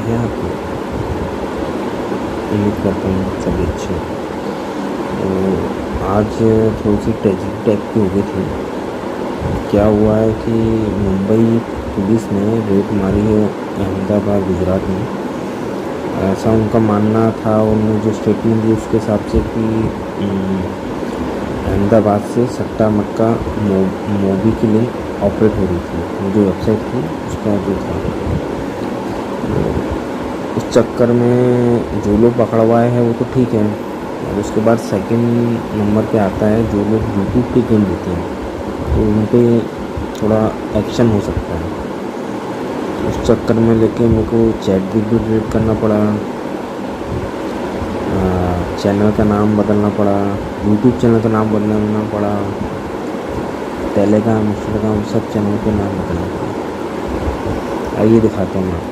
हैं आप? उम्मीद करता हूँ सभी अच्छे। तो आज थोड़ी सी ट्रेजिडी टाइप की हो गई थी। क्या हुआ है कि मुंबई पुलिस ने रेड मारी है अहमदाबाद गुजरात में। ऐसा उनका मानना था, उन्होंने जो स्टेटमेंट दी उसके हिसाब से कि अहमदाबाद से सट्टा मटका मोबी की लिंक ऑपरेट हो रही थी, जो वेबसाइट थी उसका जो था। उस चक्कर में जो लोग पकड़वाए हैं वो तो ठीक है, और उसके बाद सेकंड नंबर पे आता है जो लोग यूट्यूब पे गेम देते हैं, तो उन पर थोड़ा एक्शन हो सकता है। उस चक्कर में लेके मेरे को चैट भी डिलीट करना पड़ा, चैनल का नाम बदलना पड़ा, यूट्यूब चैनल का नाम बदलना पड़ा, टेलीग्राम इंस्टाग्राम सब चैनल के नाम बदलना पड़ा। आइए दिखाता हूँ मैं आपको।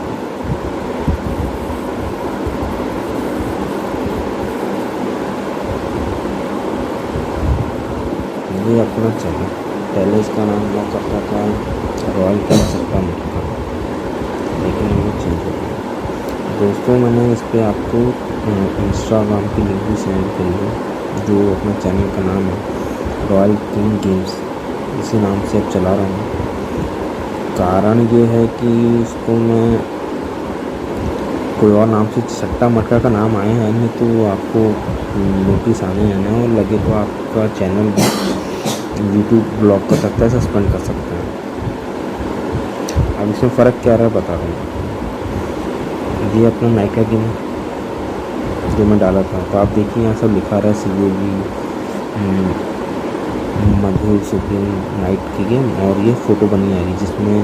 ये अपना चैनल पहले इसका नाम हुआ करता था रॉयल किंग सट्टा मटका, लेकिन वो चेंज हो गया। दोस्तों मैंने इस पर आपको इंस्टाग्राम की लिंक भी सेंड करी है, जो अपना चैनल का नाम है रॉयल किंग गेम्स, इसी नाम से अब चला रहा हूँ। कारण ये है कि इसको मैं कोई और नाम से सट्टा मटका का नाम आए हैं नहीं तो आपको नोटिस आने हैं ना, और लगे तो आपका चैनल यूट्यूब ब्लॉक कर सकता है, सस्पेंड कर सकता है। अब इसमें फ़र्क क्या रहा है बता रहा हूँ। ये अपना नाइका गेम जो मैं डाला था, तो आप देखिए यहाँ सब लिखा रहा है CAV मधुर सुप्रीम नाइट की गेम, और ये फ़ोटो बनी आ रही जिसमें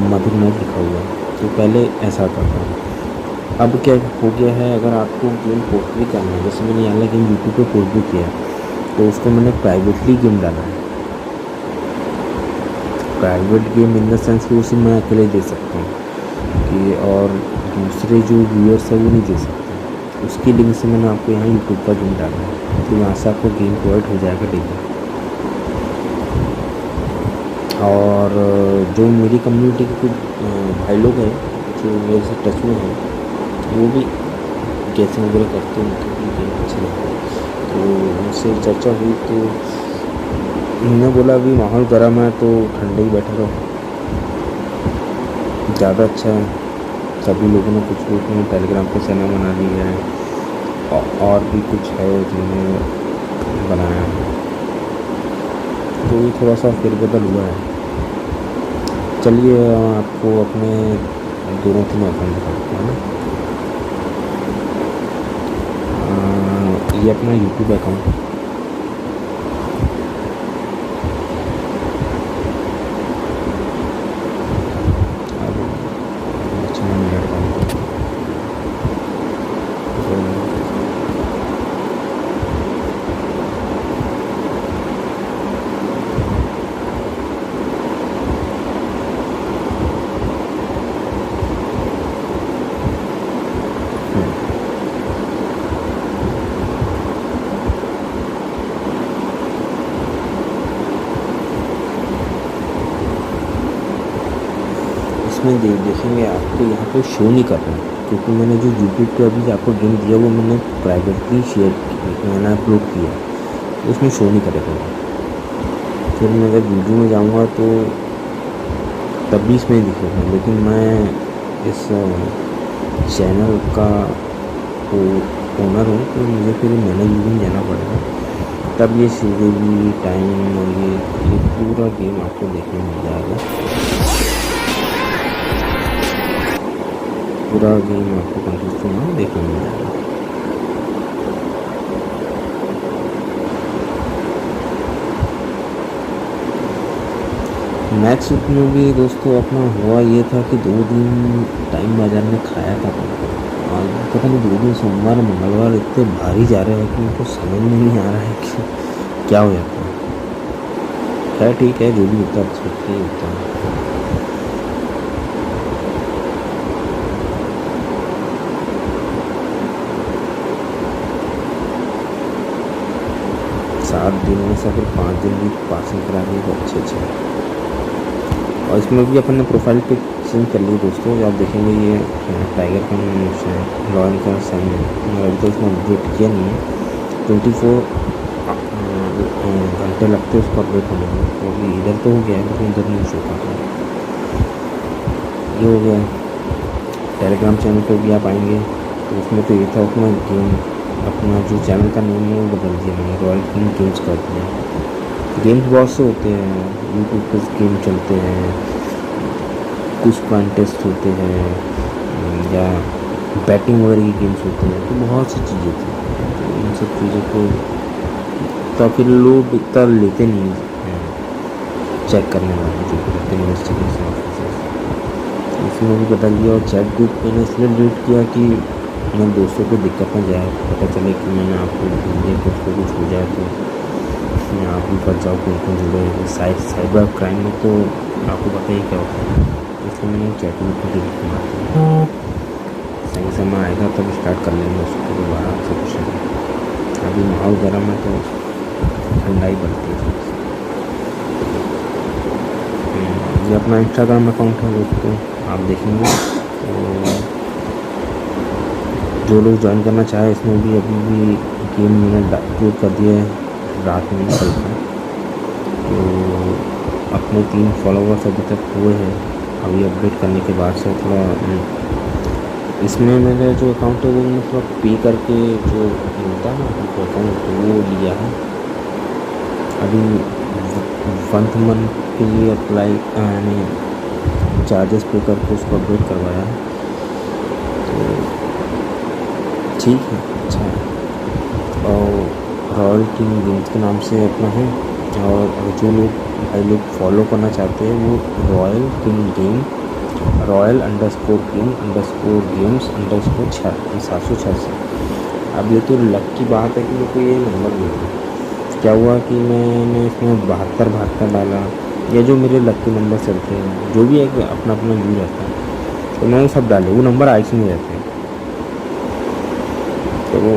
मधुर नाइट लिखा हुआ है। तो पहले ऐसा करता हूँ। अब क्या हो गया है, अगर आपको गेम पोस्ट भी करना है, जैसे मैंने यहाँ गेम यूट्यूब पे पोस्ट भी किया है, तो उसको मैंने प्राइवेटली गेम डाला है। Private game in the sense कि उसे मैं अकेले दे सकता हूँ कि, और दूसरे जो व्यूअर्स है वो नहीं दे सकते। उसकी लिंक से मैंने आपको यहाँ यूट्यूब पर गेम डाला है, तो यहाँ से आपको गेम प्रोवाइड हो जाएगा डेली। और जो मेरी कम्युनिटी के कुछ भाई लोग हैं जो मेरे से टच में हैं, वो भी गेसिंग वगैरह करते हैं, उनको भी गेम अच्छे लगते हैं। तो उनसे चर्चा हुई तो उन्होंने बोला अभी माहौल गर्म है तो ठंडे ही बैठे रहो, ज़्यादा अच्छा है। सभी लोगों ने कुछ लोगों ने टेलीग्राम पे चैनल बना लिया है, और भी कुछ है जिन्होंने बनाया है, तो ये थोड़ा सा फेरबदल हुआ है। चलिए आपको अपने 2-3 अकाउंट दिखाते हैं। ये अपना यूट्यूब अकाउंट है। इसमें देखेंगे आपको यहाँ पे शो नहीं कर रहा है, क्योंकि मैंने जो यूट्यूब पे अभी आपको गेम दिया वो मैंने प्राइवेटली मैंने अपलोड किया, तो उसमें शो नहीं करेगा। फिर मैं जब वीडियो में जाऊँगा तो तब भी इसमें दिखेगा, लेकिन मैं इस चैनल का ओनर हूँ, तो मुझे फिर मैनेज में जाना पड़ेगा, तब ये CAV टाइम और ये पूरा गेम आपको देखने मिल जाएगा। पूरा गेम आपको कंसिस्टेंट में देखने मिल जाएगा। मैच में भी दोस्तों अपना हुआ ये था कि 2 दिन टाइम बाजार में खाया था, और पता नहीं 2 दिन सोमवार मंगलवार इतने भारी जा रहे हैं कि उनको समझ में नहीं आ रहा है कि क्या हो जाता है। खैर ठीक है, जो भी होता है अच्छा ही होता है। सात दिन में से फिर 5 दिन भी पासिंग करा दी तो अच्छे। और इसमें भी अपने प्रोफाइल पे एक्सचेंज कर लिए दोस्तों। आप देखेंगे ये टाइगर का रॉयल का साइन है, अभी तो इसमें अपडेट किया नहीं है। 24 घंटे लगते हैं उसको अपडेट होने में। तो अभी इधर तो हो गया है लेकिन इधर नहीं शो कर रहा है। ये हो गया। टेलीग्राम चैनल पे भी आप आएंगे तो उसमें तो ये था, उसमें गेम अपना जो चैनल का नेम है वो बदल दिया मैंने, रॉयल किंग गेम्स कर दिया। गेम्स बहुत से होते हैं यूट्यूब पर, गेम चलते हैं, कुछ कॉन्टेस्ट होते हैं या बैटिंग वगैरह की गेम्स होते हैं, तो बहुत सी चीज़ें थी। तो इन सब चीज़ों को तो फिर लोग इतना लेते नहीं हैं चेक करने वाले जो रहते हैं इन्वेस्टिगेशन ऑफिसर्स। इसमें भी बदल दिया। और चैट ग्रुप मैंने इसलिए डिलीट किया कि मेरे दोस्तों को दिक्कत ना जाए, पता चले कि मैंने आपको भेज दिया, कुछ हो जाए तो मैं आप भी फंस जाओ, कौन जुड़े। साइबर क्राइम में तो आपको पता ही क्या होता है, इसलिए मैंने चैट ग्रुप को डिलीट मार दिया। सही समय आएगा तब स्टार्ट कर लेंगे उसको दोबारा से कुछ नहीं। अभी माहौल गर्म है तो ठंडाई बढ़ती है। ये अपना इंस्टाग्राम अकाउंट है दोस्तों, आप देखेंगे तो जो लोग ज्वाइन करना चाहे इसमें भी अभी भी गेम मैंने अपलोड कर दिया है रात में कल का। तो अपने 3 फॉलोवर्स अभी तक हुए हैं अभी अपडेट करने के बाद से। थोड़ा इसमें मेरा जो अकाउंट है वो मैंने थोड़ा पे करके जो मिलता है ना अकाउंट तो वो लिया है। अभी 1 मंथ के लिए अप्लाई यानी चार्जेस पे करके उसको अपडेट करवाया है। तो ठीक है, अच्छा है। और रॉयल किंग गेम्स के नाम से अपना है। और जो लोग भाई लोग फॉलो करना चाहते हैं वो रॉयल किंग गेम, रॉयल _गेम्स_786। अब ये तो लक की बात है कि मेरे को ये नंबर मिला। क्या हुआ कि मैंने इसमें 72 डाला, या जो मेरे लक के नंबर चलते हैं जो भी एक अपना अपना व्यू रहता है, तो मैं वो सब डाले, वो नंबर आइस में रहते हैं। तो वो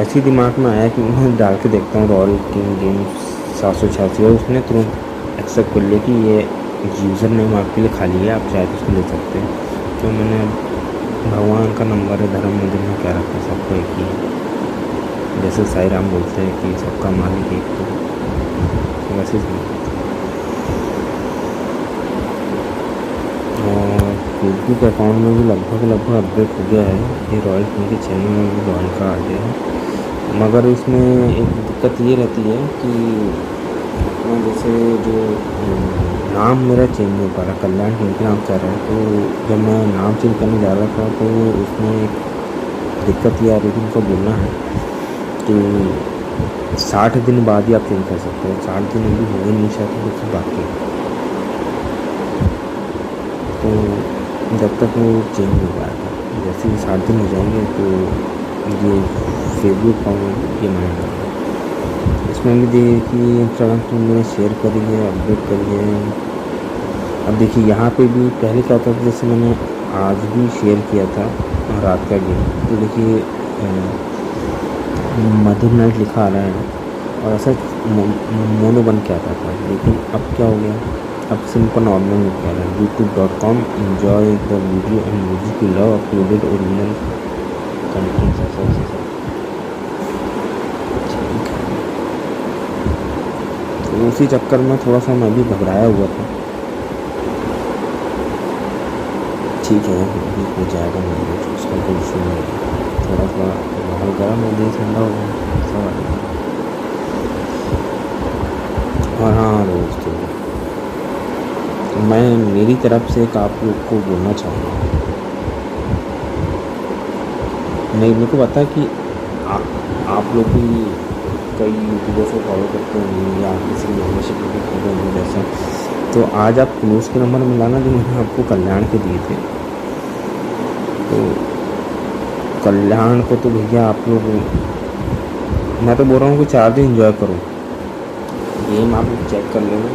ऐसी दिमाग में आया कि मैं डाल के देखता हूँ रॉयल किंग गेम्स 786, और उसने तुरंत एक्सेप्ट कर लिया कि ये यूज़र नेम आपके लिए खाली है, आप चाहे तो उसको ले सकते हैं। तो मैंने भगवान का नंबर है, धर्म मंदिर में क्या रखा, सबको एक ही है। जैसे साईं राम बोलते हैं कि सबका मालिक एक, तो वैसे और फेसबुक अकाउंट में भी लगभग अपडेट हो गया है। ये रॉयल किंग के चैनल में भी रॉयल का आ गया है, मगर इसमें एक दिक्कत ये रहती है कि अपना जैसे जो नाम मेरा चेंज नहीं हो पा रहा, कल्याण किंग के नाम से आ रहा है। तो जब मैं नाम चेंज करने जा रहा था तो उसमें एक दिक्कत ये आ रही थी, उनको बोलना है कि 60 दिन बाद ही आप चेंज कर सकते हो। 60 दिन अभी हो गए नहीं शायद, तो कुछ बाकी है। तो जब तक वो चेंज हो पाएगा, जैसे ही 60 दिन हो जाएंगे तो ये फेसबुक अकाउंट ये मानेगा। इसमें भी देखिए इंस्टाग्राम पर मैंने शेयर करी है, अपडेट करी है। अब देखिए यहाँ पे भी पहले क्या होता था, जैसे मैंने आज भी शेयर किया था रात का गेम, तो देखिए मधुर नाइट लिखा आ रहा है और ऐसा मोनो बन के आता था। लेकिन अब क्या हो गया, अब सिंपल नॉर्मल में क्या है, youtube.com enjoy the video and music you love uploaded original content ऐसा ठीक है। तो उसी चक्कर में थोड़ा सा मैं भी घबराया हुआ था। ठीक है, अभी हो जाएगा मेरे, उसका कोई इशू नहीं है। थोड़ा सा माहौल गर्म हो गया, ठंडा हो गया सब। और हाँ दोस्तों, मैं मेरी तरफ से एक आप लोग को बोलना चाहूँगा। मेरे को पता है कि आप लोग भी कई यूट्यूबर से फॉलो करते होंगे या किसी मेम्बरशिप में करते होंगे जैसा। तो आज आप क्लोज के नंबर मिलाना जो मैंने आपको कल्याण के दिए थे, तो कल्याण को तो भैया आप लोग, मैं तो बोल रहा हूँ कि 4 दिन एंजॉय करो गेम। आप लोग चेक कर लेना,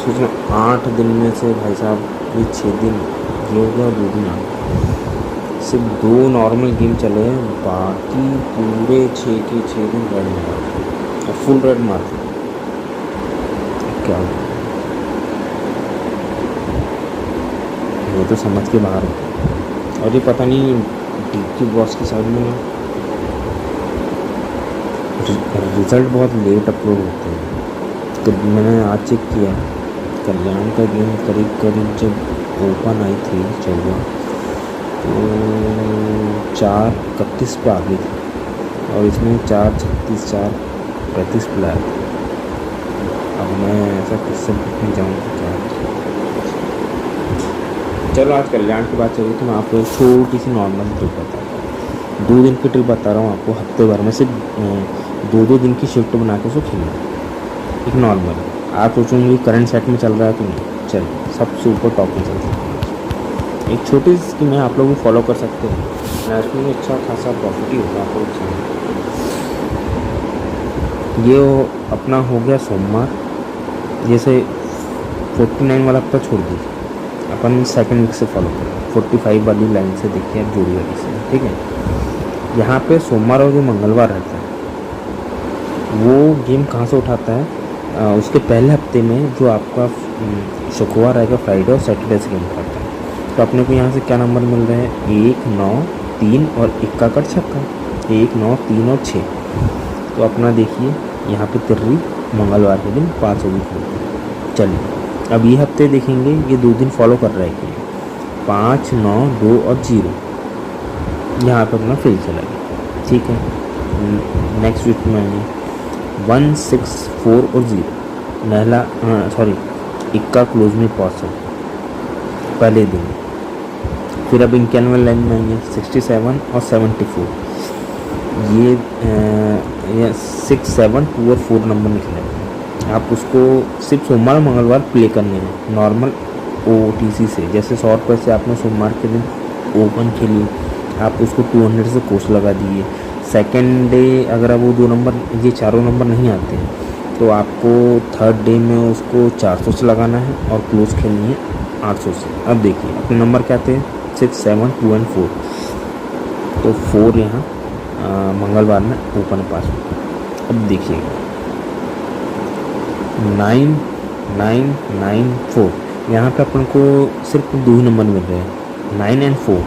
सोचना 8 दिन में से भाई साहब ये 6 दिन ये हो गया और 2 दिन आ गए। सिर्फ 2 नॉर्मल गेम चले हैं, बाकी पूरे 6 के 6 दिन रेड मार और फुल रेड मार क्या हो। तो समझ के बाहर होता है। और ये पता नहीं डी बॉस के साइड में रिज़ल्ट बहुत लेट अपलोड होते हैं। तो मैंने आज चेक किया, कल्याण का गेम करीब करीब जब ओपन आई थी 14 तो 4:31 पे आ गई थी और इसमें 4:36 4:35 पे आया था। अब मैं ऐसा किससे पूछने जाऊँ तो क्या। चलो आज कल्याण की बात चली तो मैं आपको एक छोटी सी नॉर्मल ट्रिप बताता हूँ। 2 दिन की ट्रिप बता रहा हूँ आपको, हफ्ते भर में सिर्फ 2-2 दिन की शिफ्ट बना के उसको खेलना। एक नॉर्मल आप सोचेंगे करंट सेट में चल रहा है तो नहीं, चल सबसे ऊपर टॉप में चलता है। एक छोटी सी स्कीम है, आप लोग फॉलो कर सकते हैं, मैच में अच्छा खासा प्रॉफिट ही होगा आप लोग। ये अपना हो गया सोमवार, जैसे 49 वाला हफ्ता छोड़ दीजिए, अपन सेकंड वीक से फॉलो करें। 45 वाली लाइन से देखिए आप, जोड़ी वाली से, ठीक है। यहाँ पे सोमवार और जो मंगलवार रहता है वो गेम कहाँ से उठाता है, उसके पहले हफ्ते में जो आपका शुक्रवार रहेगा, फ्राइडे और सैटरडे से गेम उठाता है। तो अपने को यहाँ से क्या नंबर मिल रहे हैं, 1, 9, 3 और 1 का कट छक्का, 1, 9, 3 और 6। तो अपना देखिए यहाँ पे तिर्री मंगलवार के दिन 5 होगी। चलिए अब ये हफ्ते देखेंगे, ये 2 दिन फॉलो कर रहे हैं, 5, 9, 2 और 0। यहाँ पर अपना फेल चला गया, ठीक है। नेक्स्ट वीक में आएंगे 1, 6, 4 और 0। नहला सॉरी इक्का क्लोज में पॉस है पहले दिन। फिर अब इनकैनवल लाइन में आएंगे 67 और 74। ये 6, 7, 2 और 4 नंबर निकले। आप उसको सिर्फ सोमवार और मंगलवार प्ले करने हैं नॉर्मल OTC से। जैसे 100 रुपये से आपने सोमवार के दिन ओपन खेली, आप उसको 200 से कोर्स लगा दिए। सेकेंड डे अगर आप वो 2 नंबर, ये चारों नंबर नहीं आते हैं तो आपको थर्ड डे में उसको 400 से लगाना है और क्लोज खेलनी है 800 से। अब देखिए अपने नंबर क्या थे, 6, 7, 2 और 4। तो 4 यहाँ मंगलवार में ओपन पास हुआ। अब देखिएगा 9, 9, 9, 4। यहाँ पे अपन को सिर्फ 2 ही नंबर मिल रहे हैं, 9 और 4।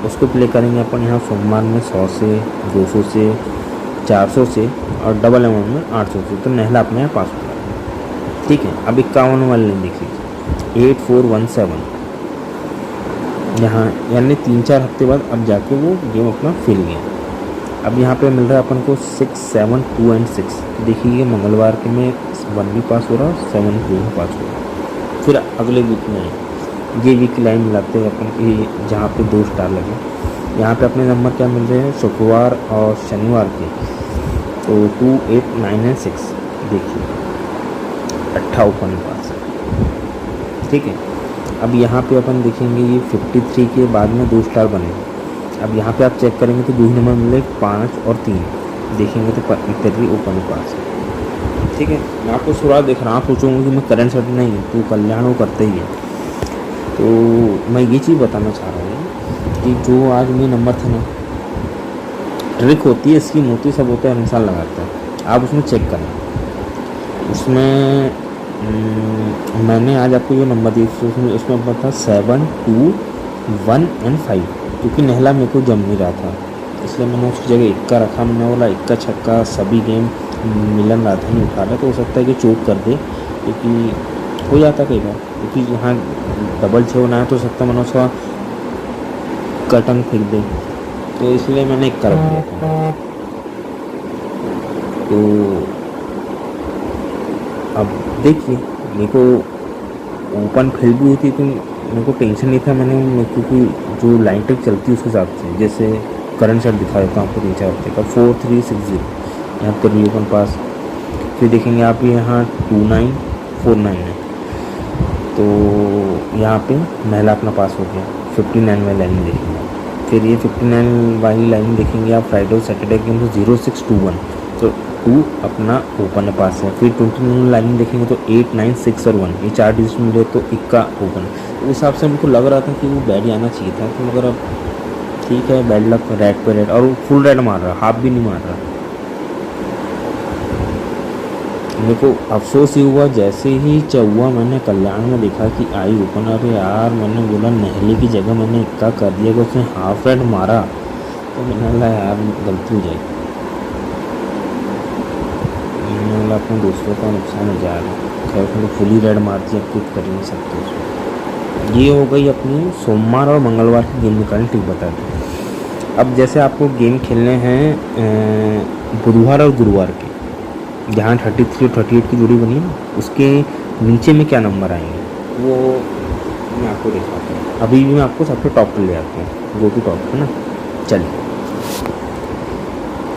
उसको प्ले करेंगे अपन यहाँ सोमवार में 100 से, 200 से, 400 से और डबल अमाउंट में 800 से। तो नहला अपने यहाँ पास होगा, ठीक है। अब 51 वाले लाइन देख लीजिए, 8, 4, 1, 7। यहाँ यानी 3-4 हफ्ते बाद अब जाके वो गेम अपना फिल गया। अब यहाँ पे मिल रहा है अपन को 6, 7, 2 और 6। देखिए मंगलवार के में 1 भी पास हो रहा है, 7 2 भी पास हो रहा है। फिर अगले वीक में ये वीक की लाइन मिलाते हैं अपन की, जहाँ पे 2 स्टार लगे। यहाँ पे अपने नंबर क्या मिल रहे हैं शुक्रवार और शनिवार के, तो 2, 8, 9 और 6। देखिए 18 ओपन पास है, ठीक है। अब यहाँ पे अपन देखेंगे ये 53 के बाद में 2 स्टार बने। अब यहाँ पे आप चेक करेंगे तो 2 नंबर मिले, 5 और 3। देखेंगे तो 33 ओपन पास है, ठीक है। मैं आपको शुरुआत देख रहा हूँ, आप सोचूंगा कि मैं करंट सेट नहीं, तो कल्याण वो करते ही है। तो मैं ये चीज़ बताना चाह रहा हूँ कि जो आज मेरे नंबर थे ना, ट्रिक होती है, स्कीम होती है, सब होता है, इंसान लगाता है। आप उसमें चेक करें, उसमें मैंने आज आपको जो नंबर दिए उसमें पता 7, 2, 1 और 5। क्योंकि नहला मेरे को जम नहीं रहा था, इसलिए मैंने उसकी जगह 1 का रखा। मैंने बोला 1 का छक्का सभी गेम मिलन रहा था, नहीं उठा रहा, तो हो सकता है कि चोट कर दे, क्योंकि हो जाता कई बार। क्योंकि यहाँ डबल 6 होना है तो सकता मैंने उसका कटन फेंक दे, तो इसलिए मैंने 1 का रख दिया था। तो अब देखिए मेरे को ओपन फेल भी होती तो मेरे को टेंशन नहीं था। मैंने क्योंकि जो लाइन टेक चलती है उसके हिसाब से, जैसे करंट सेट दिखा देता हूँ आपको 3-4 हफ्ते का, 4, 3, 6, 0 यहाँ पर ओपन पास। फिर देखेंगे आप यहाँ 2, 9, 4, 9 है, तो यहाँ पे नहला अपना पास हो गया। 59 वाली लाइन देखेंगे, फिर ये 59 वाली लाइन देखेंगे आप फ्राइडे और सैटरडे के, तो 0, 6, 2, 1, तो 2 अपना ओपन पास है। फिर 29 लाइन देखेंगे तो 8, 9, 6 और 1, ये 4 डिजिट मिले तो 1 का ओपन। उस हिसाब से हमको लग रहा था कि वो बैड आना चाहिए था, तो मगर अब ठीक है, बैड लक, रेड पे रेड, और वो फुल रेड मार रहा, हाफ भी नहीं मार रहा। मेरे को अफसोस ही हुआ जैसे ही चौवा मैंने कल्याण में देखा कि आई ओपन। अरे यार, मैंने बोला नहले की जगह मैंने इतना कर दिया कि उसने हाफ रेड मारा, तो मैंने बोला यार गलती हो जाएगी। मैंने बोला अपने दोस्तों का नुकसान हो जाएगा। खैर उसने फुली रेड मार दिया, कुछ कर ही नहीं सकते उसमें। ये हो गई अपनी सोमवार और मंगलवार की गेम निकालने ठीक बता दी। अब जैसे आपको गेम खेलने हैं बुधवार और गुरुवार के, जहाँ 33 और 38 की जोड़ी बनी है ना, उसके नीचे में क्या नंबर आएंगे वो मैं आपको दिखाता हूँ। अभी भी मैं आपको सबसे टॉप पर ले आता हूँ, गो टू टॉप है ना। चलिए,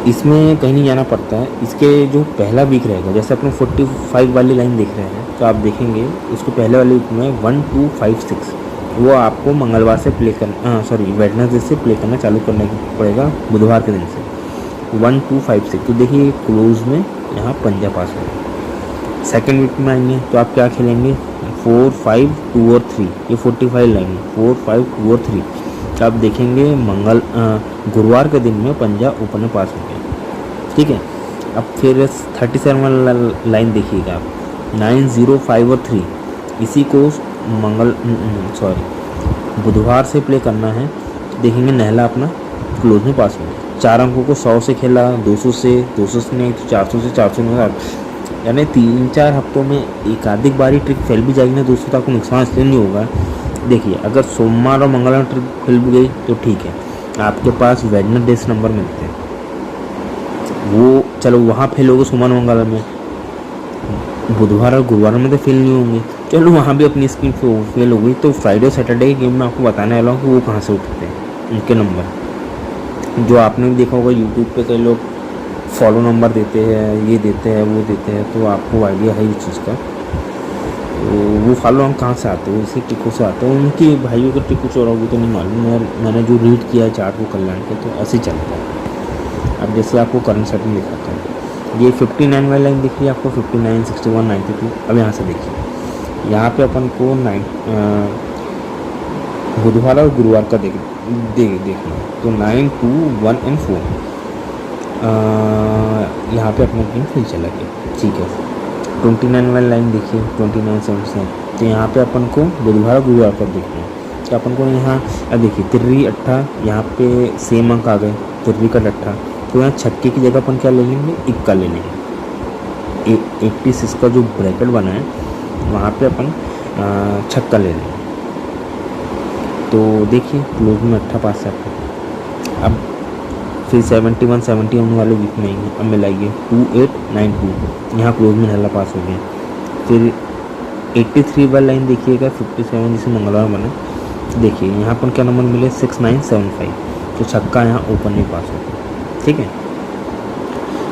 इसमें कहीं नहीं जाना पड़ता है। इसके जो पहला वीक रहेगा, जैसे अपने 45 वाली लाइन देख रहे हैं, तो आप देखेंगे उसके पहले वाले वीक में 1 2 5 6 वो आपको मंगलवार से प्ले करना, सॉरी वेडनेसडे से प्ले करना चालू करने पड़ेगा, बुधवार के दिन से 1 2 5 6। तो देखिए क्लोज में यहाँ पंजा पास होगा। सेकेंड वीक में आएंगे तो आप क्या खेलेंगे 4 5 2 और 3, ये 45 लाइन है 4 5 2 और 3। तो आप देखेंगे गुरुवार के दिन में पंजा ऊपर में पास हो गया, ठीक है। अब फिर 37 वाला लाइन देखिएगा आप 9 0 5 और 3, इसी को बुधवार से प्ले करना है। देखेंगे नहला अपना क्लोज में पास हो गया। 4 अंकों को 100 से खेला, 200 से, 200 से नहीं तो 400 से, 400 में, यानी 3-4 हफ्तों में एक आधिक बारी ट्रिक फेल भी जाएगी ना दोस्तों, तो आपको नुकसान इसलिए नहीं होगा। देखिए अगर सोमवार और मंगलवार ट्रिक फेल भी गई तो ठीक है, आपके पास वेडनेसडे नंबर मिलते हैं, वो चलो वहाँ फेल होगा सोमवार मंगलवार में, बुधवार और गुरुवार में तो फेल नहीं होंगे, चलो वहाँ भी अपनी स्क्रीन फेल हो गई। तो फ्राइडे और सैटरडे की गेम में आपको बताने वाला हूँ कि वो कहाँ से उठते हैं उनके नंबर। जो आपने भी देखा होगा यूट्यूब पे कई लोग फॉलो नंबर देते हैं, ये देते हैं, वो देते हैं, तो आपको आइडिया है इस चीज़ का। तो वो फॉलो हम कहाँ से आते हैं, इसी टिकों से आते हैं। उनकी भाइयों के टिको चोरा होगी तो नहीं मालूम, मैंने जो रीड किया है चार्ट को कल्याण के, तो ऐसे चलता है। अब जैसे आपको करंट सेटिंग दिखाता हूँ, ये 59 वाली लाइन दिख रही है आपको, 59 61 92। अब यहाँ से देखिए, यहाँ पे अपन को बुधवार और गुरुवार का देखना, तो 9 2 1 और 4 यहाँ पे अपना गेम फिर चला गया, ठीक है। 29 वाली लाइन देखिए 29 77, तो यहाँ पे अपन को बुधवार और गुरुवार का देखना है। तो अपन को यहाँ देखिए 3 8, यहाँ पे सेम अंक आ गए 3 का 8, तो यहाँ छक्के की जगह अपन क्या ले लेंगे, इक्का ले लेंगे। 86 का जो ब्रैकेट बना है वहाँ पे अपन छक्का ले लेंगे। तो देखिए क्लोज में 8 पास है आपको। अब फिर 71 71 वाले वीक में आएंगे, अब मिलाइए 2 8 9 2, यहाँ क्लोज में नहला पास हो गया। फिर 83 वाली लाइन देखिएगा 57 जिसे मंगलवार बना, देखिए यहाँ पर क्या नंबर मिले 6 9 7 5, तो छक्का यहाँ ओपन में पास हो गया, ठीक है।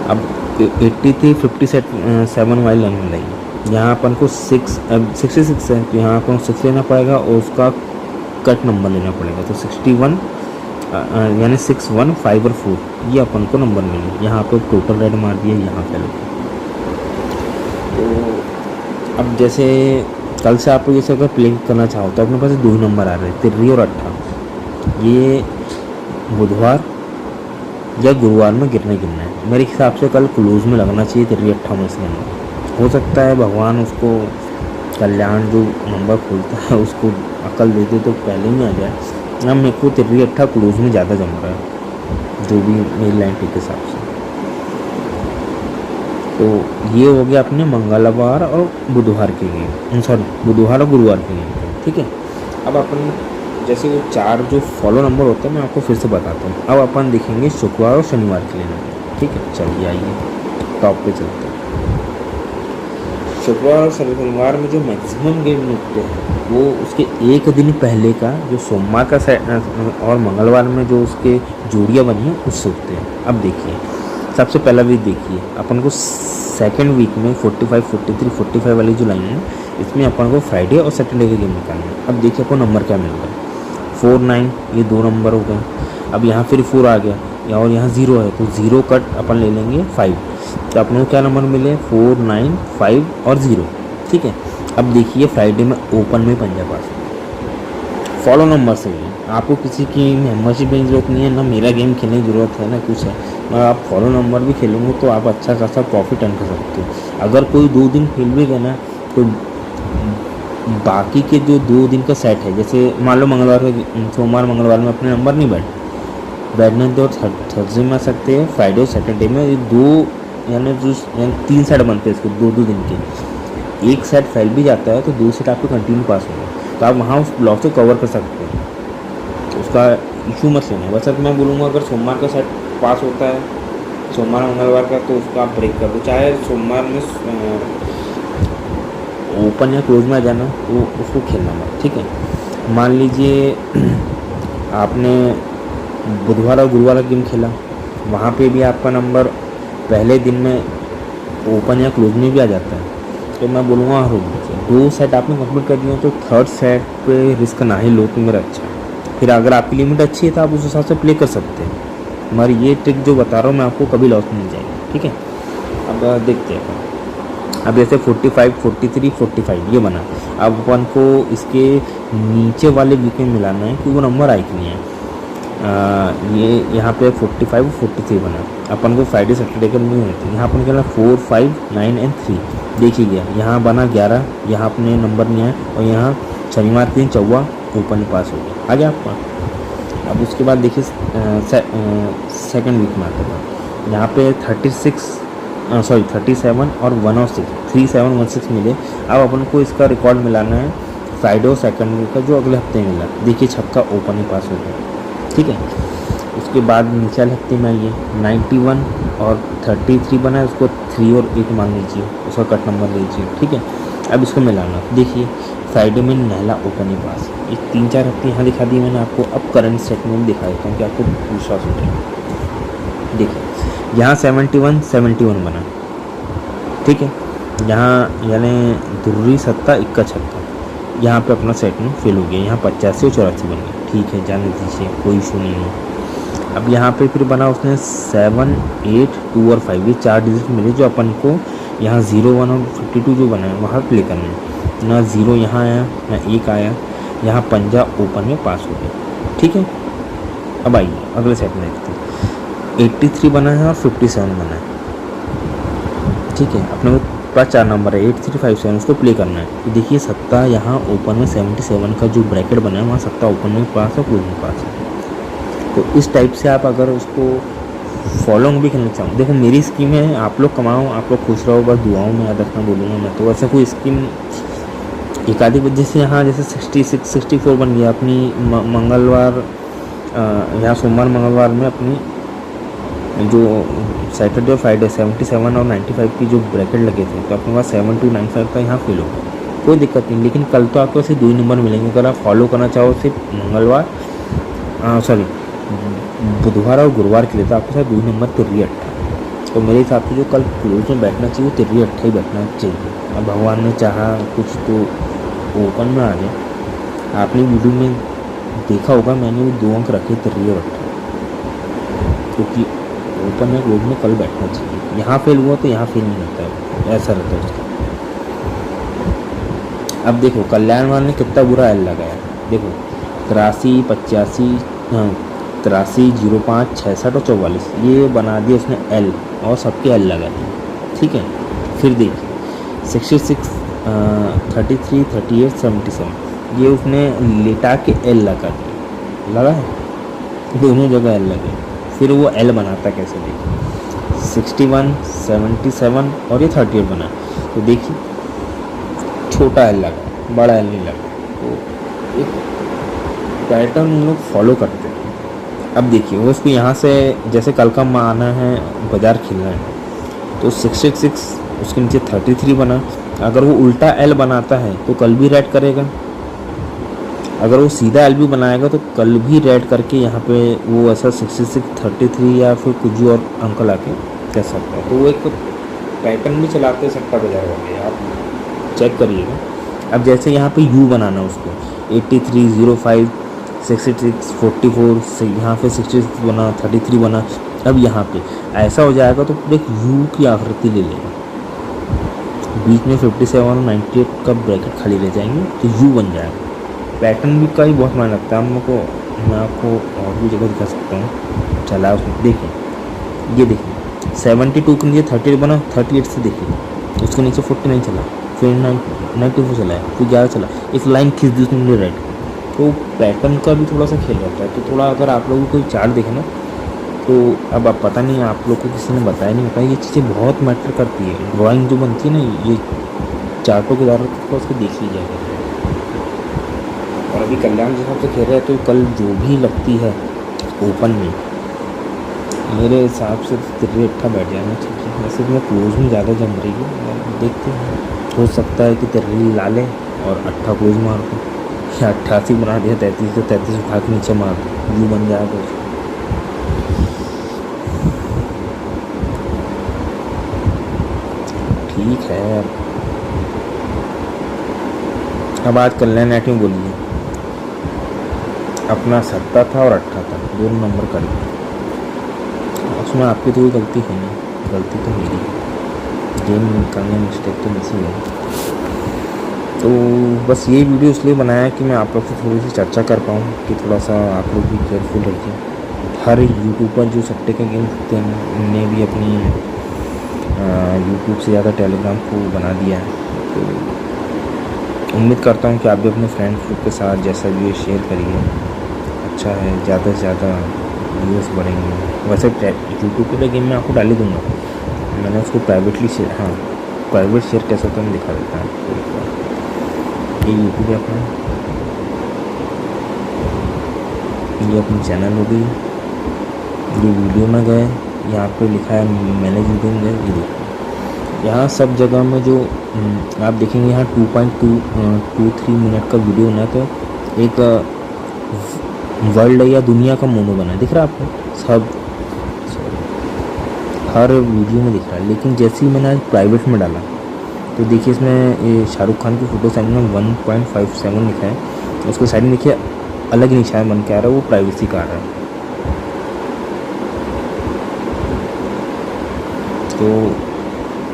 अब 83 57 वाली लाइन मिलाइए, यहाँ अपन को 66 है, तो यहाँ अपन 6 लेना पड़ेगा और उसका कट नंबर लेना पड़ेगा, तो 61 यानी 6 1 5 और 4 ये अपन को नंबर मिले। यहाँ पे टोटल रेड मार दिया यहाँ पे। तो अब जैसे कल से आप जैसे अगर प्ले करना चाहो तो अपने पास 2 ही नंबर आ रहे हैं 3 और 8, ये बुधवार या गुरुवार में गिरना है। मेरे हिसाब से कल क्लोज में लगना चाहिए 3 8 में से नंबर। हो सकता है भगवान उसको कल्याण जो नंबर खोलता है उसको अकल दे दे तो पहले ही आ जाए। अब मेरे को 3 8 क्लोज में ज़्यादा जम रहा है, जो भी मेरी लाइन टिक के हिसाब से। तो ये हो गया अपने मंगलवार और बुधवार के गेम, सॉरी बुधवार और गुरुवार के गेम, ठीक है। अब अपन जैसे वो 4 जो फॉलो नंबर होते हैं मैं आपको फिर से बताता हूँ। अब अपन देखेंगे शुक्रवार और शनिवार के लिए, ठीक है। चलिए आइए टॉप पे चलते हैं। शुक्रवार और शनिवार में जो मैक्सिमम गेम निकलते हैं वो उसके एक दिन पहले का जो सोमवार का और मंगलवार में जो उसके जोड़ियाँ बनी हैं उससे होते हैं। अब देखिए सबसे पहला वीक देखिए, अपन को सेकंड वीक में 45 43 45 वाली जो लाइन है इसमें अपन को फ्राइडे और सैटरडे के गेम निकालना है। अब देखिए आपको नंबर क्या मिल रहा है 4 9, ये 2 नंबर हो गए। अब यहाँ फिर 4 आ गया और यहाँ 0 है, तो 0 कट अपन ले लेंगे 5, तो अपन को क्या नंबर मिले 4 9 5 और 0, ठीक है। अब देखिए फ्राइडे में ओपन में पंजा पास, फॉलो नंबर से ही आपको किसी की मेम्बरशिप की ज़रूरत नहीं है, ना मेरा गेम खेलने की ज़रूरत है, ना कुछ है। मगर आप फॉलो नंबर भी खेलोगे तो आप अच्छा खासा प्रॉफिट अर्न कर सकते हो। अगर कोई 2 दिन खेल भी गया ना, तो बाकी के जो 2 दिन का सेट है, जैसे मान लो सोमवार मंगलवार में अपने नंबर नहीं बैठने तो थर्सडे में आ सकते हैं, फ्राइडे और सैटरडे में। ये 2 यानी 3 सेट बनते हैं इसके 2-2 दिन के। एक सेट फैल भी जाता है तो 2 सेट आपको कंटिन्यू पास होगा, तो आप वहाँ उस ब्लॉक को कवर कर सकते हैं, तो उसका इशू मत लेना। बस अब मैं बोलूँगा अगर सोमवार का सेट पास होता है, सोमवार मंगलवार का, तो उसको आप ब्रेक कर दो। चाहे सोमवार में ओपन या क्लोज में आ जाना, तो उसको खेलना मत, ठीक है। मान लीजिए आपने बुधवार और गुरुवार का गेम खेला, वहाँ पे भी आपका नंबर पहले दिन में ओपन या क्लोज में भी आ जाता है, तो मैं बोलूँगा हाँ, 2 सेट आपने कंप्लीट कर दिए तो थर्ड सेट पे रिस्क ना ही लो तो मेरा अच्छा है। फिर अगर आपकी लिमिट अच्छी है तो आप उस हिसाब से प्ले कर सकते हैं, मगर ये ट्रिक जो बता रहा हूँ मैं आपको कभी लॉस नहीं जाएगी, ठीक है। अब देखते हैं, अब जैसे 45, 43, 45 ये बना। अब अपन को इसके नीचे वाले वीक में मिलाना है कि वो नंबर आए कि नहीं है। ये यहाँ पे 45 और 43 बना, अपन को फ्राइडे सैटरडे का नहीं होती। यहाँ अपन क्या 4, 5, 9 एंड 3 देखिए गया, यहाँ बना 11, यहाँ अपने नंबर नहीं आए, और यहाँ शनिवार के दिन 14 ओपन पास हो गया, आ गया आपका। अब उसके बाद देखिए सेकंड वीक में आता है, यहाँ पे 37 और 106, 3716 मिले। अब अपन को इसका रिकॉर्ड मिलाना है फ्राइडे और सेकंड वीक का जो अगले हफ्ते मिला। देखिए छक्का ओपन ही पास हो गया, ठीक है। उसके बाद नीचे वाले हफ्ते में आइए 91 और 33 बना है, उसको 3 और 8 मान लीजिए, उसका कट नंबर लीजिए, ठीक है। अब इसको मिलाना, देखिए फ्राइडे में नहला ओपन ही पास। ये 3-4 हफ्ते यहाँ दिखा दिए मैंने आपको। अब करंट सेटमेंट दिखा देता हूँ कि आपको विश्वास हो जाए। देखिए यहाँ 71 बना, ठीक है। यहाँ यानी ध्रुवी सत्ता, इक्का छक्का, यहाँ पे अपना सेट में फेल हो गया। यहाँ 85 और 84 बन गया, ठीक है, जाने दीजिए, कोई इशू नहीं है। अब यहाँ पे फिर बना उसने 7, 8, 2 और 5, ये 4 डिजिट मिले जो अपन को यहाँ 0, 1 और 52 जो बना है वहाँ प्ले करना है। ना 0 यहाँ आया ना 1 आया, यहाँ पंजा ओपन में पास हो गया, ठीक है। अब आइए अगले सेट में देखते हैं। 83 बना है और 57 बना है, ठीक है। अपने को पास 4 नंबर है 8, 3, 5, 7, उसको प्ले करना है। तो देखिए सत्ता यहाँ ओपन में 77 का जो ब्रैकेट बना है वहाँ सत्ता ओपन में पास है, क्लोज में पास है। तो इस टाइप से आप अगर उसको फॉलो भी करना चाहूँ, देखो मेरी स्कीम है, आप लोग कमाओ, आप लोग खुश रहो, बस दुआओं में याद रखना बोलूँगा मैं। तो ऐसा कोई स्कीम एक आधी वजह से यहाँ जैसे 66, 64 बन गया अपनी मंगलवार, यहाँ सोमवार मंगलवार में अपनी जो सैटरडे और फ्राइडे 77 और 95 की जो ब्रैकेट लगे थे, तो अपने पास 7295 का यहाँ फिल होगा, कोई दिक्कत नहीं। लेकिन कल तो आपको सिर्फ 2 ही नंबर मिलेंगे। अगर आप फॉलो करना चाहो सिर्फ बुधवार और गुरुवार के लिए, तो आपके साथ 2 नंबर 3-8। तो मेरे हिसाब से जो कल क्लोज में बैठना चाहिए वो 3-8 ही बैठना चाहिए। अब भगवान ने चाहा कुछ तो ओपन में आ गया। आपने वीडियो में देखा होगा मैंने वो 2 अंक रखे 3 और 8, क्योंकि ओपन में क्लोज में कल बैठना चाहिए। यहाँ फेल हुआ तो यहाँ फेल नहीं होता है, ऐसा रहता है उसका। अब देखो कल्याणवाल ने कितना बुरा एल लगाया, देखो 83, 85, 83, 05, 66 और 44 ये बना दिया उसने एल, और सबके एल लगा दिए, ठीक है। फिर देखिए 66, 33, 38, 77 ये उसने लेटा के एल लगा दिया, लगा है, दोनों जगह एल लगे। फिर वो एल बनाता कैसे, देखिए 61, 77 और ये 38 बना, तो देखिए छोटा एल लगा, बड़ा एल नहीं लगा। तो एक पैटर्न हम लोग फॉलो करते हैं। अब देखिए वो उसको यहाँ से जैसे कल का आना है, बाजार खेलना है, तो 66 उसके नीचे 33 बना। अगर वो उल्टा एल बनाता है तो कल भी रेड करेगा, अगर वो सीधा एल भी बनाएगा तो कल भी रेड करके यहाँ पे वो ऐसा 66, 33 या फिर कुछ भी और अंक ला के कर सकता है। तो वो एक पैटर्न भी चलाते सट्टा बाजार वाले, आप चेक करिएगा। अब जैसे यहाँ पे यू बनाना उसको 83, 05, 66, 44 से यहाँ पे 66 बना, 33 बना। अब यहाँ पे ऐसा हो जाएगा तो पूरे यू की आकृति ले लेगा, बीच में 57 और 98 का ब्रैकेट खाली रह जाएंगे तो यू बन जाएगा, पैटर्न भी का ही बहुत मन लगता है हम लोग को। मैं आपको और भी जगह दिखा सकता हूँ, चला उसमें देखिए, ये देखिए 72 के नीचे 38 बना, 38 से देखिए उसके नीचे 49 चला, फिर 94 चला है, फिर 11 चला, एक लाइन खींच दी उसने रेड। तो पैटर्न का भी थोड़ा सा खेल रहता है। तो थोड़ा अगर आप लोगों को कोई चार्ट देखे ना, तो अब पता नहीं आप लोग को किसी ने बताया नहीं बताया, ये चीज़ें बहुत मैटर करती है। ड्राइंग जो बनती है ना, ये चार्टों के द्वारा थोड़ा उसको देख लीजिएगा। और अभी कल्याण जिस हिसाब से खेल रहे हैं, तो कल जो भी लगती है ओपन में, मेरे हिसाब से तिर्री अट्ठा बैठ जाना चाहिए। वैसे तो मैं क्लोज में ज़्यादा जम रही है, देखते हैं, हो सकता है कि तिर्री ला लें और अट्ठा क्लोज मार दूँ, या 88 बना दिया, 33 को 33 उठा के नीचे मार दूँ, यू बन जाएगा। ठीक है, अब आज कल्याण नाइट में बोलिए, अपना 7 था और 8 था, दोनों नंबर कर दिए। उसमें आपकी तो कोई गलती है नहीं, गलती तो मेरी है, गेम निकालने मिस्टेक तो नहीं है। तो बस ये वीडियो इसलिए बनाया कि मैं आप लोग से थोड़ी सी चर्चा कर पाऊँ, कि थोड़ा सा आप लोग भी केयरफुल रहिए। हर यूट्यूबर जो सट्टे का गेम खेलते हैं, उनने भी अपनी यूट्यूब से ज़्यादा टेलीग्राम को बना दिया है। तो उम्मीद करता हूँ कि आप भी अपने फ्रेंड्स लोग के साथ जैसा भी शेयर करिए, अच्छा है, ज़्यादा से ज़्यादा व्यूज़ बढ़ेंगे। वैसे यूट्यूब पे गेम मैं आपको डाल ही दूँगा, मैंने उसको प्राइवेटली शेयर, हाँ प्राइवेट शेयर कैसे होता है मैं दिखा देता हूँ। ये यूट्यूब अपना, ये अपनी चैनल हो गई, ये वीडियो में गए, यहाँ पे लिखा है मैनेज वीडियो में गए, ये देखो यहाँ सब जगह में जो आप देखेंगे यहाँ 2.23 मिनट का वीडियो होना है। तो एक वर्ल्ड या दुनिया का मोनो बना है, दिख रहा है आपको सब, हर वीडियो में दिख रहा है। लेकिन जैसे ही मैंने आज प्राइवेट में डाला, तो देखिए इसमें ये शाहरुख खान की फ़ोटो साइड में 1.57 लिखा है, उसको साइड में देखिए अलग निशान बन के आ रहा है, वो प्राइवेसी का आ रहा है। तो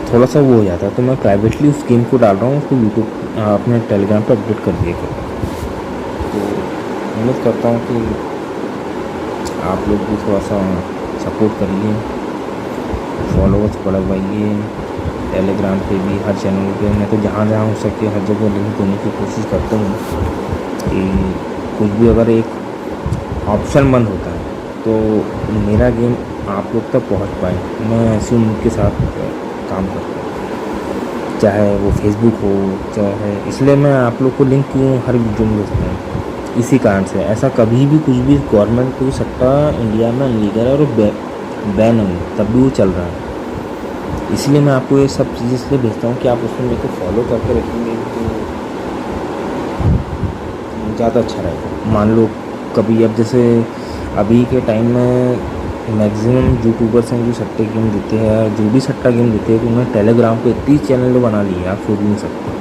थोड़ा सा वो हो जाता है, तो मैं प्राइवेटली उस गेम को डाल रहा हूँ, उसको यूट्यूब अपने टेलीग्राम पर अपडेट कर दिया करो। तो उम्मीद करता हूँ कि आप लोग भी थोड़ा सा सपोर्ट करिए, फॉलोअर्स बढ़वाइए, टेलीग्राम पे भी, हर चैनल पे। मैं तो जहाँ जहाँ हो सके हर जगह लिंक देने की कोशिश करता हूँ, कि कुछ भी अगर एक ऑप्शन बंद होता है तो मेरा गेम आप लोग तक पहुँच पाए, मैं ऐसी उम्मीद के साथ काम करता हूँ, चाहे वो फेसबुक हो चाहे, इसलिए मैं आप लोग को लिंक क्यों हर वीडियो में भेजता हूँ, इसी कारण से। ऐसा कभी भी कुछ भी गवर्नमेंट कोई सट्टा इंडिया में अनलीगल है और बैन है, तब भी वो चल रहा है, इसलिए मैं आपको ये सब चीज़ें इसलिए भेजता हूँ कि आप उसमें मेरे को फॉलो करके रखेंगे तो ज़्यादा अच्छा रहेगा। मान लो कभी, अब जैसे अभी के टाइम में मैक्सिमम यूट्यूबर्स हैं जो सट्टे गेम देते हैं, जो भी सट्टा गेम देते हैं, तो उन्होंने टेलीग्राम पे 30 चैनल बना लिए, आप सोच नहीं सकते।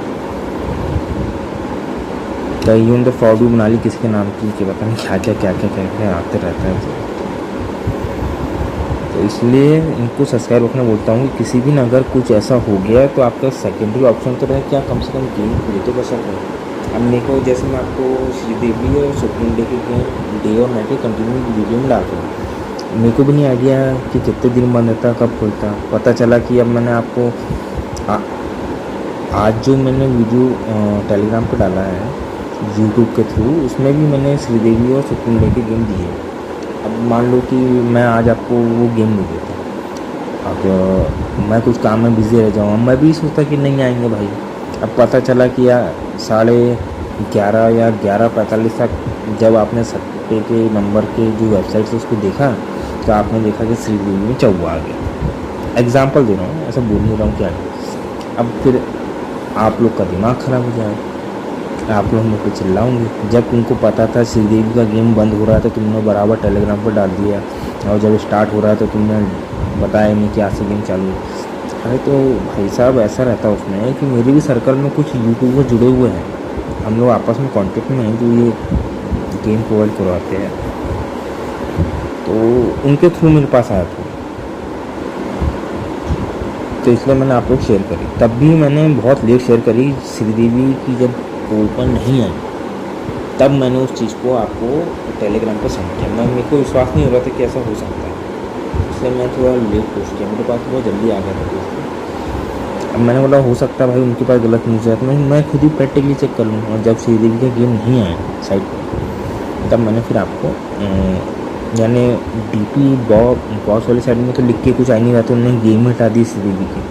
कई उन्होंने फ्रॉड भी बना ली किसी के नाम की, कि पता नहीं क्या आते रहते हैं। तो इसलिए इनको सब्सक्राइब रखना बोलता हूँ कि किसी भी ना अगर कुछ ऐसा हो गया तो आपका सेकेंडरी ऑप्शन तो रहे, क्या कम से कम गेम प्ले तो कर सकते हैं। अब मेरे को, जैसे मैं आपको श्रीदेवी और सुप्रीम डे के गेम डे और नाइट के कंटिन्यू वीडियो में डालता हूँ, मेरे को भी नहीं आइडिया कि कितने दिन बंद रहता, कब खुलता। पता चला कि अब मैंने आपको आज जो मैंने वीडियो टेलीग्राम पर डाला है यूट्यूब के थ्रू, उसमें भी मैंने श्रीदेवी और सुप्रीम डे के गेम दिए। अब मान लो कि मैं आज आपको वो गेम नहीं देता, अब मैं कुछ काम में बिज़ी रह जाऊँ, मैं भी सोचता कि नहीं आएंगे भाई। अब पता चला कि 11:30 या 11:45 तक जब आपने सट्टे के नंबर के जो वेबसाइट से उसको देखा, तो आपने देखा कि श्रीदेवी में 4 आ गया। एग्जाम्पल दे रहा हूँ, ऐसा बोल नहीं रहा हूँ क्या। अब फिर आप लोग का दिमाग ख़राब हो जाए, आप लोग मेरे को चिल्लाओगे। जब तुमको पता था श्रीदेवी का गेम बंद हो रहा था, तुमने बराबर टेलीग्राम पर डाल दिया, और जब स्टार्ट हो रहा है तो तुमने बताया नहीं कि आज से गेम चालू है। अरे तो भाई साहब ऐसा रहता है उसमें कि मेरे भी सर्कल में कुछ यूट्यूबर जुड़े हुए हैं, हम लोग आपस में कांटेक्ट में हैं, जो ये गेम प्रोवाइड करवाते हैं, तो उनके थ्रू मेरे पास आया था, तो इसलिए मैंने आप लोग शेयर करी। तब भी मैंने बहुत लेट शेयर करी, श्रीदेवी की जब ओपन नहीं आई तब मैंने उस चीज़ को आपको टेलीग्राम पर सेंड किया। मैं मेरे को विश्वास नहीं हो रहा था कि ऐसा हो सकता है, इसलिए मैं थोड़ा लेट पोस्ट किया, मेरे पास बहुत जल्दी आ गया था दोस्त। अब मैंने बोला हो सकता है भाई उनके पास गलत न्यूज़ है, तो मैं खुद ही प्रैक्टिकली चेक कर लूँ। और जब श्रीदेवी का गेम नहीं आया साइट पर, तब मैंने फिर आपको यानी डीपी बॉस वाली साइड में तो लिख के कुछ आ नहीं रहा, तो उन्होंने गेम हटा दी श्रीदेवी की।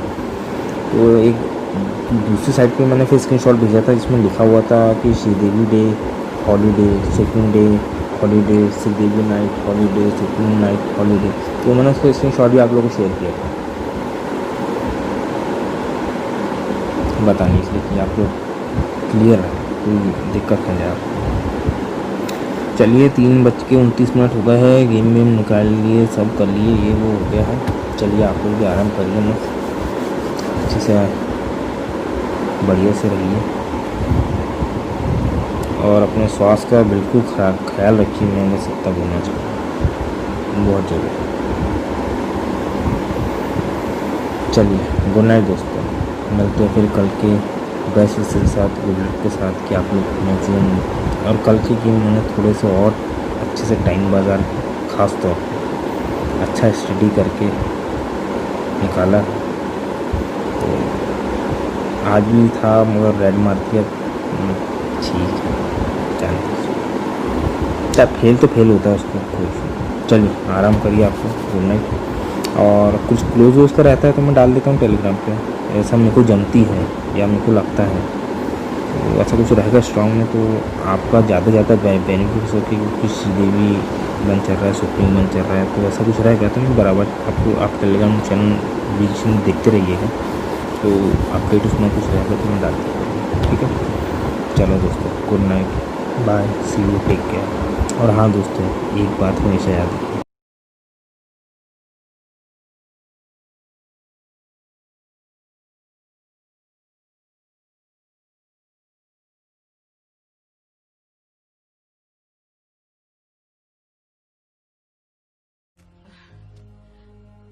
तो एक दूसरी साइड पे मैंने फिर स्क्रीनशॉट भेजा था जिसमें लिखा हुआ था कि Sridevi day holiday, second day holiday, Sridevi night holiday, second night holiday. तो मैंने उसको स्क्रीनशॉट भी आप लोगों को शेयर किया था बताने के लिए कि आप लोग क्लियर है, कोई दिक्कत नहीं है आपको। चलिए 3:29 हो गए हैं, गेम वेम निकाल लिए, सब कर लिए, ये वो हो गया है। चलिए आप लोग भी आराम करिए, मस्त अच्छे से बढ़िया से रहिए और अपने स्वास्थ्य का बिल्कुल ख्याल रखिए। मैं बस इतना बोलना चाहूँगा, बहुत ज़रूरी। चलिए गुड नाइट दोस्तों, मिलते हैं फिर कल के बेस्ट के साथ, गुड के साथ कि आप लोग मैक्सिमम। और कल की गेम मैंने थोड़े से और अच्छे से टाइम बाजार ख़ास तौर पर अच्छा स्टडी करके निकाला। तो आज भी था मगर रेड मार दिया, ठीक है जानते, फेल तो फेल होता है उसको कोई। चलिए आराम करिए, आपको गुड नाइट। और कुछ क्लोज वोज का रहता है तो मैं डाल देता हूँ टेलीग्राम पे, ऐसा मेरे को जमती है या मेरे को लगता है, तो ऐसा कुछ रहेगा स्ट्रॉन्ग में तो आपका ज़्यादा बेनिफिट हो सके। क्योंकि श्रीदेवी बन चल रहा है, सुप्रीम बन चल रहा है, तो ऐसा कुछ रहेगा तो मैं बराबर आपको आप टेलीग्राम चैनल बीच में देखते रहिएगा, तो अपडेट उसमें कुछ रहेगा तो मैं डाल दूँगा, ठीक है। चलो दोस्तों good night, bye, see you, take care. और हाँ दोस्तों, एक बात हमेशा याद रखिए,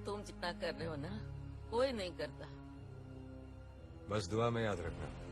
तुम जितना कर रहे हो ना कोई नहीं करता। बस दुआ में याद रखना।